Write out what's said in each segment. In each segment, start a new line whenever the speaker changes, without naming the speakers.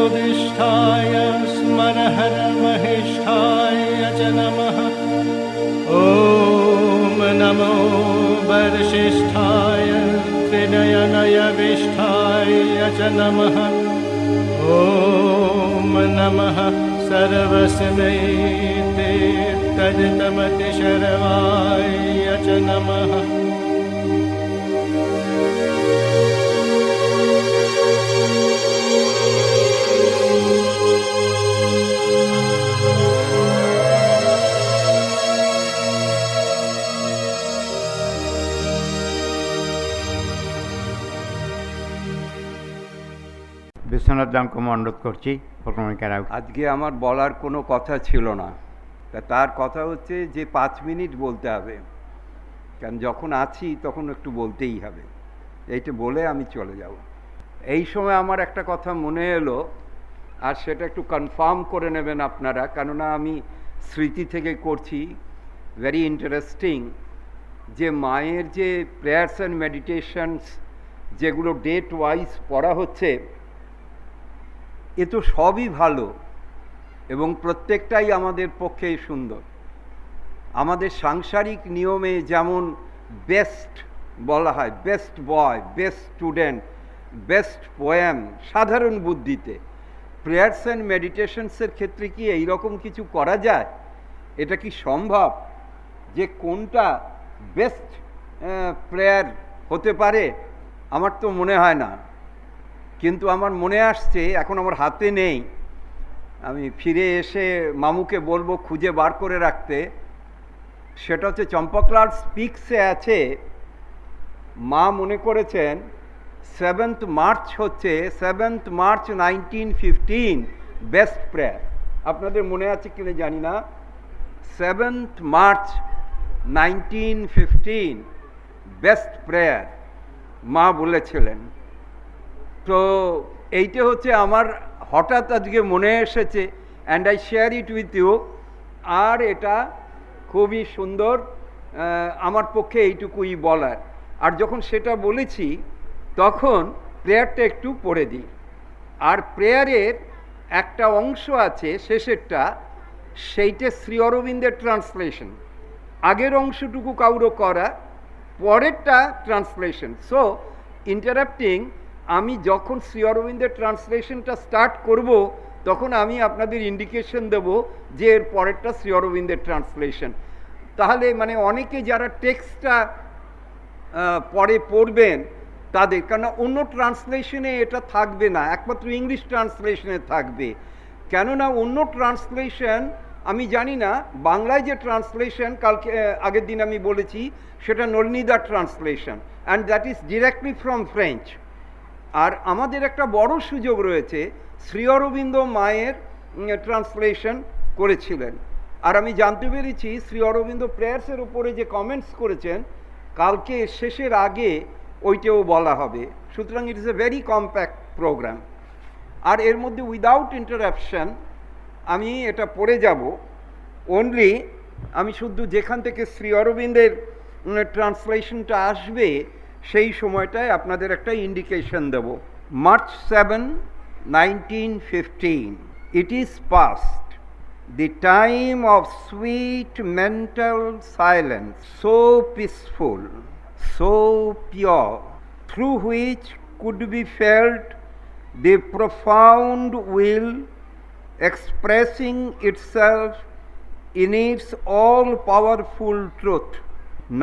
ज्योतिष्ठाय स्मरहर महिष्ठाय च नमः। ॐ नमो वरसिष्ठाय त्रिनयनयविष्ठाय च नमः। ॐ नमः सर्वस्मैते तदितमतिशर्वाय च नमः।
বিশ্বনাথ দামকে অনুরোধ করছি প্রকরণিকার।
আজকে আমার বলার কোনো কথা ছিল না, তার কথা হচ্ছে যে 5 মিনিট বলতে হবে, কারণ যখন আছি তখন একটু বলতেই হবে। এইটা বলে আমি চলে যাব। এই সময় আমার একটা কথা মনে এলো, আর সেটা একটু কনফার্ম করে নেবেন আপনারা, কেননা আমি স্মৃতি থেকে করছি। ভেরি ইন্টারেস্টিং যে মায়ের যে প্রেয়ার্স অ্যান্ড মেডিটেশনস যেগুলো ডেট ওয়াইজ পড়া হচ্ছে, এ তো সবই ভালো এবং প্রত্যেকটাই আমাদের পক্ষে সুন্দর। আমাদের সাংসারিক নিয়মে যেমন বেস্ট বলা হয়, best boy, best student, best poem, সাধারণ বুদ্ধিতে প্রেয়ার্স অ্যান্ড মেডিটেশনসের ক্ষেত্রে কি এইরকম কিছু করা যায়? এটা কি সম্ভব যে কোনটা বেস্ট প্রেয়ার হতে পারে? আমার তো মনে হয় না, কিন্তু আমার মনে আসছে, এখন আমার হাতে নেই, আমি ফিরে এসে মামুকে বলবো খুঁজে বার করে রাখতে। সেটা হচ্ছে চম্পকলাল স্পিক্সে আছে। মা মনে করেছেন 7th মার্চ হচ্ছে 7th মার্চ 1915 বেস্ট প্রেয়ার। আপনাদের মনে আছে কিনা জানি না। 7th মার্চ 1915 বেস্ট প্রেয়ার মা বলেছিলেন। তো এইটা হচ্ছে আমার হঠাৎ আজকে মনে এসেছে, and I share it with you. আর এটা খুবই সুন্দর, আমার পক্ষে এইটুকুই বলার। আর যখন সেটা বলেছি তখন প্রেয়ারটা একটু পড়ে দিই। আর প্রেয়ারের একটা অংশ আছে শেষেরটা, সেইটা শ্রী অরবিন্দের ট্রান্সলেশন। আগের অংশটুকু কাউরো করা, পরেরটা ট্রান্সলেশন। সো ইন্টারাপ্টিং, আমি যখন শ্রী অরবিন্দের ট্রান্সলেশনটা স্টার্ট করব তখন আমি আপনাদের ইন্ডিকেশন দেব যে এর পরেরটা শ্রী অরবিন্দের ট্রান্সলেশন। তাহলে মানে অনেকে যারা টেক্সটটা পরে পড়বেন তাদের, কেন অন্য ট্রান্সলেশনে এটা থাকবে না, একমাত্র ইংলিশ ট্রান্সলেশনে থাকবে। কেননা অন্য ট্রান্সলেশন আমি জানি না, বাংলায় যে ট্রান্সলেশন কালকে আগের দিন আমি বলেছি সেটা নলিনীদার translation, and that is directly from French. আর আমাদের একটা বড় সুযোগ রয়েছে, শ্রী অরবিন্দ মায়ের ট্রান্সলেশন করেছিলেন। আর আমি জানতে পেরেছি শ্রী অরবিন্দ প্রেয়ার্সের উপরে যে কমেন্টস করেছেন কালকে শেষের আগে ওইটাও বলা হবে। সুতরাং it is a very compact programme. আর এর মধ্যে উইদাউট ইন্টারাপশন আমি এটা পড়ে যাব। অনলি আমি শুধু যেখান থেকে শ্রী অরবিন্দের ট্রান্সলেশনটা আসবে সেই সময়টায় আপনাদের একটা indication Dev. March 7, 1915. It is past, the time of sweet mental silence, so peaceful, so pure, through which could be felt the profound will expressing itself in its all-powerful truth.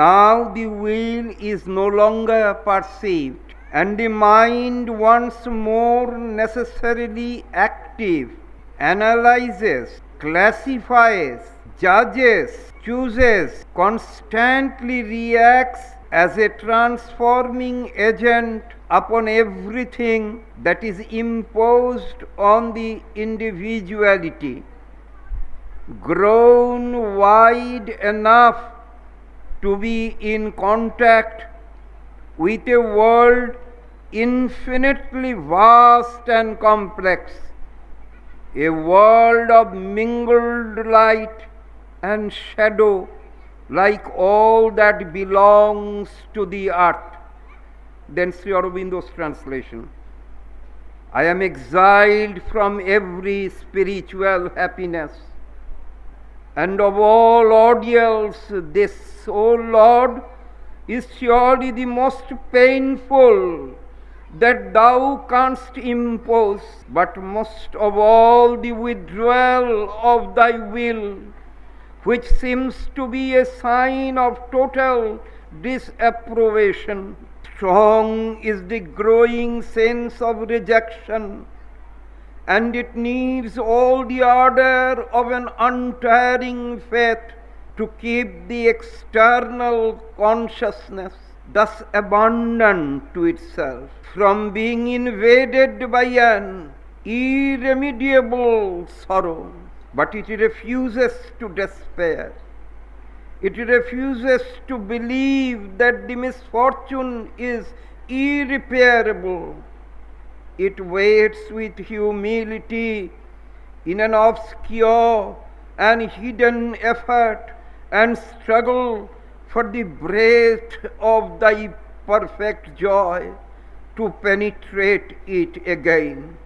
Now the will is no longer perceived, and the mind once more necessarily active, analyzes, classifies, judges, chooses, constantly reacts as a transforming agent upon everything that is imposed on the individuality. Grown wide enough to be in contact with a world infinitely vast and complex, a world of mingled light and shadow like all that belongs to the earth. Then Sri Aurobindo's translation. I am exiled from every spiritual happiness. And of all ordeals, this, O Lord, is surely the most painful that thou canst impose, but most of all the withdrawal of thy will, which seems to be a sign of total disapprobation. Strong is the growing sense of rejection, and it needs all the ardor of an untiring faith to keep the external consciousness, thus abandoned to itself, from being invaded by an irremediable sorrow. But it refuses to despair. It refuses to believe that the misfortune is irreparable. It waits with humility in an obscure and hidden effort and struggle for the breath of thy perfect joy to penetrate it again.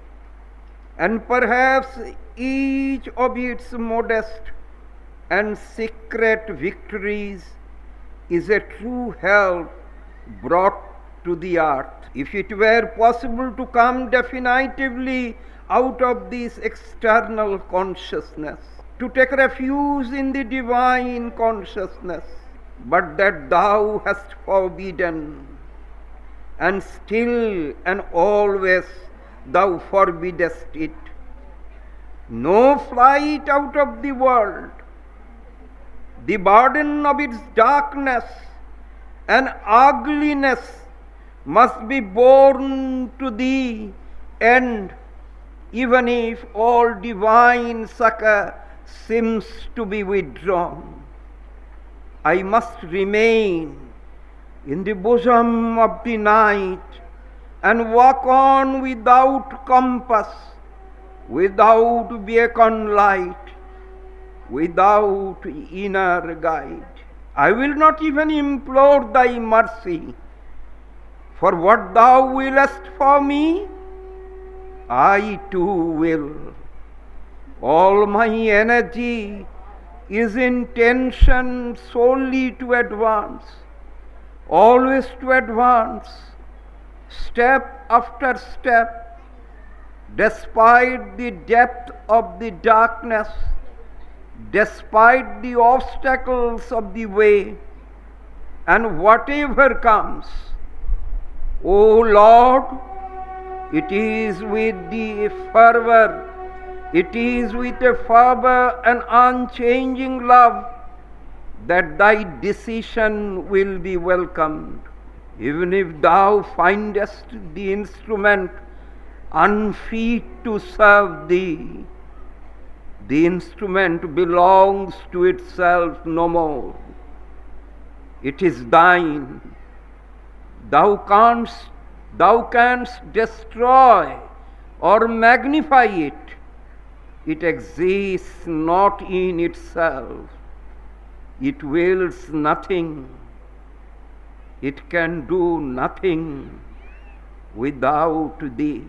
And perhaps each of its modest and secret victories is a true help brought to the earth. If it were possible to come definitively out of this external consciousness, to take refuge in the divine consciousness, but that thou hast forbidden, and still and always thou forbiddest it. No flight out of the world, the burden of its darkness and ugliness must be borne to the end, even if all divine succor seems to be withdrawn. I must remain in the bosom of the night and walk on without compass, without beacon light, without inner guide. I will not even implore thy mercy, for what thou willest for me, I too will. All my energy is in tension solely to advance, always to advance, step after step, despite the depth of the darkness, despite the obstacles of the way, and whatever comes. O Lord, it is with the fervor, it is with a fervor and unchanging love that thy decision will be welcomed. Even if thou findest the instrument unfit to serve thee, the instrument belongs to itself no more. It is thine. Thou canst destroy or magnify it. It exists not in itself. It wills nothing. It can do nothing without thee.